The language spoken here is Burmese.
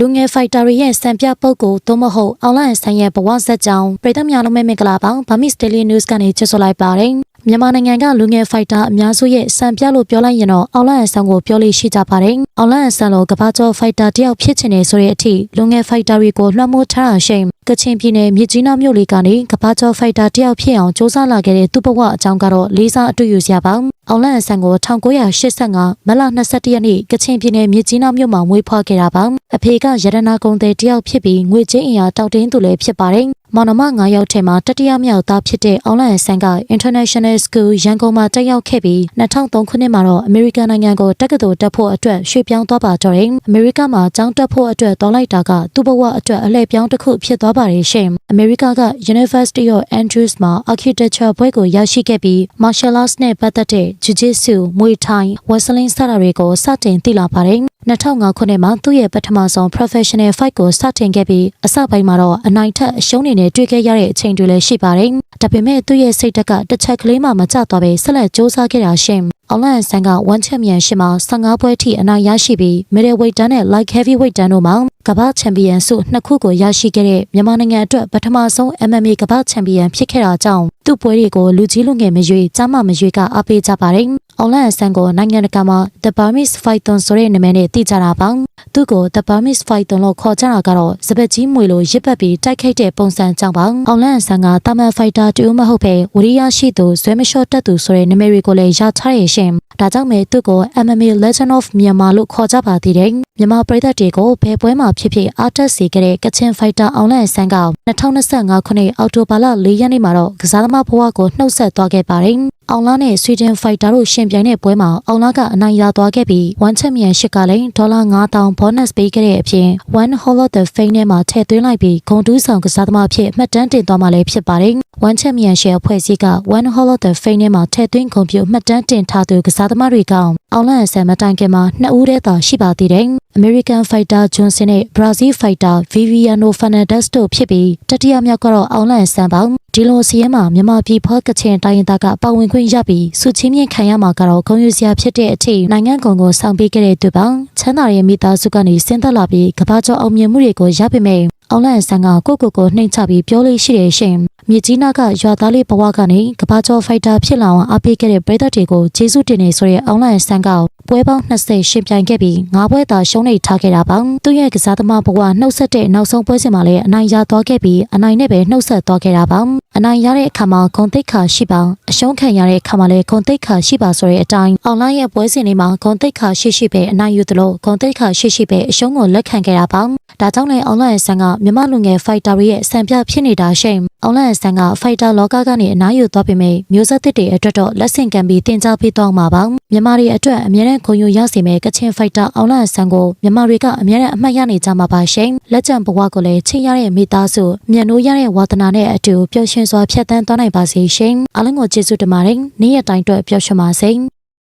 လူငယ်ဖိုက်တာတွေရဲ့စံပြပုတ်ကိုသို့မဟုတ်အွန်လိုင်းဆိုင်ရဲ့ဘဝဆက်ကြောင်းပြည်သူများလုံးမဲ့မင်္ဂလာပါဗာမစ်ဒေးလီနျူးကနေကြိုဆိုလိုက်ပါတယ်မြန်မာနိုင်ငံကလူငယ်ဖိုက်တာအများစုရဲ့စံပြလို့ပြောလိုက်ရင်တော့အွန်လိုင်းဆောင်ကိုပြောလို့ရှိကြပါတယ်အွန်လိုင်းဆန်လို့ကဘာကျော်ဖိုက်တာတယောက်ဖြစ်ချင်နေဆိုတဲ့အထိလူငယ်ဖိုက်တာတွေကိုလွှမ်းမိုးထားတာရှိကချင်ပြည်နယ်မြစ်ကြီးနားမြို့လေးကနေကဘာကျော်ဖိုက်တာတယောက်ဖြစ်အောင်စ조사လာခဲ့တဲ့သူ့ဘဝအကြောင်းကတော့လေးစားအတွေ့ယူစရာပါအွန်လိုင်းဆန်ကို1985မလ22ရက်နေ့ကချင်ပြည်နယ်မြစ်ကြီးနားမြို့မှာမွေးဖွားခဲ့တာပါအဖေကရတနာကုန်းတဲ့တယောက်ဖြစ်ပြီးငွေချင်းအင်အားတောက်တင်းသူလည်းဖြစ်ပါတယ်မောင်နှမ9ယောက်ထဲမှာတတိယမြောက်သားဖြစ်တဲ့အွန်လိုင်းဆန်က International School ရန်ကုန်မှာတက်ရောက်ခဲ့ပြီး2003ခုနှစ်မှာတော့အမေရိကန်နိုင်ငံကိုတက္ကသိုလ်တက်ဖို့အတွက်ရွှေ့ပြောင်းသွားပါတော့တယ်အမေရိကမှာကျောင်းတက်ဖို့အတွက်တော်လိုက်တာကသူ့ဘဝအတွက်အလှည့်ပြောင်းတစ်ခုဖြစ်သွားပါတယ်ရှင်အမေရိကက University of Andrews မှာ Architecture ဘွဲ့ကိုရရှိခဲ့ပြီး Martial Arts နဲ့ပတ်သက်တဲ့ Jiu-Jitsu မွေထိုင်ဝက်စလင်းစတာတွေကိုစတင်သိလာပါတယ်2005ခုနှစ်မှာသူ့ရဲ့ပထမဆုံး professional fight ကိုစတင်ခဲ့ပြီးအစပိုင်းမှာတော့အနိုင်ထက်အရှုံးနေနဲ့တွေ့ခဲ့ရတဲ့အချိန်တွေလည်းရှိပါတယ်။ဒါပေမဲ့သူ့ရဲ့စိတ်ဓာတ်ကတစ်ချက်ကလေးမှမကျသွားပဲဆက်လက်စ조사ခဲ့တာရှင်။အွန်လိုင်းဆန်က1ချန်ပီယံရှစ်မှာ15ပွဲထိအနိုင်ရရှိပြီး middle weight တန်းနဲ့ light heavyweight တန်းတို့မှာကမ္ဘာချန်ပီယံဆု2ခုကိုရရှိခဲ့တဲ့မြန်မာနိုင်ငံအတွက်ပထမဆုံး MMA ကမ္ဘာချန်ပီယံဖြစ်ခဲ့တာကြောင့်သူ့ပွဲတွေကိုလူကြီးလူငယ်မရွေးကြားမမရွေးကအားပေးကြပါတယ်။အွန်လိုင်းဆန်ကိုနိုင်ငံတကာမှာ The Burmese Python ဆိုတဲ့နာမည်နဲ့သိကြတာပါ။သူ့ကို The Burmese Python လို့ခေါ်ကြတာကတော့စပက်ကြီးမွေလိုရစ်ပတ်ပြီးတိုက်ခိုက်တဲ့ပုံစံကြောင့်ပါ။အွန်လိုင်းဆန်ကတာမန်ဖိုက်တာတူမဟုတ်ပဲဝရိယရှိသူဇွဲမလျှော့တတ်သူဆိုတဲ့နာမည်တွေကိုလည်းရထားရရှင်။ဒါကြောင့်ပဲသူ့ကို MMA Legend of Myanmar လို့ခေါ်ကြပါသေးတယ်။မြန်မာပြည်သက်တွေကိုဘယ်ပွဲမှာဖြစ်ဖြစ်အားတက်စေခဲ့တဲ့ကချင်ဖိုက်တာအွန်လိုင်းဆန်က2025ခုနှစ်အောက်တိုဘာလ4ရက်နေ့မှာတော့ကစားသမားဘဝကိုနှုတ်ဆက်သွားခဲ့ပါတယ်။အောင်လာနဲ့ဆွီဒင်ဖိုက်တာတို့ရှင်ပြိုင်တဲ့ပွဲမှာအောင်လာကအနိုင်ရသွားခဲ့ပြီး1ချန်ပီယံရှစ်ကလည်းဒေါ်လာ9000 bonus ပေးခဲ့တဲ့အပြင်1 Hall of the Fame နဲ့မှာထည့်သွင်းလိုက်ပြီးဂုဏ်တူးဆောင်ကစားသမားဖြစ်မှတ်တမ်းတင်သွားမှလည်းဖြစ်ပါတယ်။1ချန်ပီယံရှစ်အဖွဲ့အစည်းက1 Hall of the Fame နဲ့မှာထည့်သွင်းဂုဏ်ပြုမှတ်တမ်းတင်ထားသူကစားသမားတွေကအောင်လာဆန်မတိုင်ခင်မှာ2ဦးတည်းသာရှိပါသေးတယ်။ American Fighter Johnson နဲ့ Brazil Fighter Viviano Fernandes တို့ဖြစ်ပြီးတတိယမြောက်ကတော့အောင်လန်ဆန်ပါဒီလိုစီးရဲမှာမြန်မာပြည်ဖောက်ကချင်တိုင်းရင်းသားကပါဝင်ခွင့်ရပြီးစုချင်းမြင့်ခံရမှာကတော့ဂုဏ်ယူစရာဖြစ်တဲ့အထိနိုင်ငံကုန်ကိုဆောင်ပေးခဲ့တဲ့သူပါချမ်းသာရဲ့မိသားစုကနေဆင်းသက်လာပြီးကမ္ဘာကျော်အောင်မြင်မှုတွေကိုရပေမဲ့အောင်လန်ဆန်ကကိုနှိမ့်ချပြီးပြောလို့ရှိတယ်ရှင်မြေကြီးနားကရွာသားလေးဘဝကနေကဘာကျော်ဖိုက်တာဖြစ်လာအောင်အားပေးခဲ့တဲ့ပြည်သက်တွေကိုကျေးဇူးတင်နေဆိုတဲ့အောင်လန်ဆန်ကပွဲပေါင်း20ရှင်ပြိုင်ခဲ့ပြီး9ပွဲသာရှုံးနေထားခဲ့တာပါသူရဲ့ကစားသမားဘဝနှုတ်ဆက်တဲ့နောက်ဆုံးပွဲစဉ်မှာလည်းအနိုင်ရသွားခဲ့ပြီးအနိုင်နဲ့ပဲနှုတ်ဆက်သွားခဲ့တာပါအနိုင်ရတဲ့အခါမှာဂုဏ်သိက္ခာရှိပါအရှုံးခံရတဲ့အခါမှာလည်းဂုဏ်သိက္ခာရှိပါဆိုတဲ့အတိုင်းအွန်လိုင်းရဲ့ပွဲစဉ်တွေမှာဂုဏ်သိက္ခာရှိပဲအနိုင်ယူသလိုဂုဏ်သိက္ခာရှိပဲအရှုံးကိုလက်ခံခဲ့တာပါဒါကြောင့်လည်းအွန်လိုင်းဆန်ကမြန်မာလူငယ်ဖိုက်တာတွေရဲ့စံပြဖြစ်နေတာရှိအွန်လိုင်းဆန်ကဖိုက်တာလောကကနေအနားယူသွားပေမဲ့မျိုးဆက်သစ်တွေအတွက်တော့လက်ဆင့်ကမ်းပြီးတင် जा ပေးသွားမှာပါမြန်မာတွေအတွက်အမြဲတမ်းဂုဏ်ယူရစေမယ့်ကချင်ဖိုက်တာအွန်လိုင်းဆန်ကိုမြန်မာတွေကအမြဲတမ်းအမှတ်ရနေကြမှာပါရှင်လက်ကျန်ဘဝကိုလည်းချစ်ရတဲ့မိသားစုမြတ်နိုးရတဲ့ဝါသနာနဲ့အတူပျော်ရွှင်စွာဖြတ်သန်းသွားနိုင်ပါစေရှင်အားလုံးကိုကျေးဇူးတင်ပါတယ်နေ့ရက်တိုင်းအတွက်ပျော်ရွှင်ပါစေ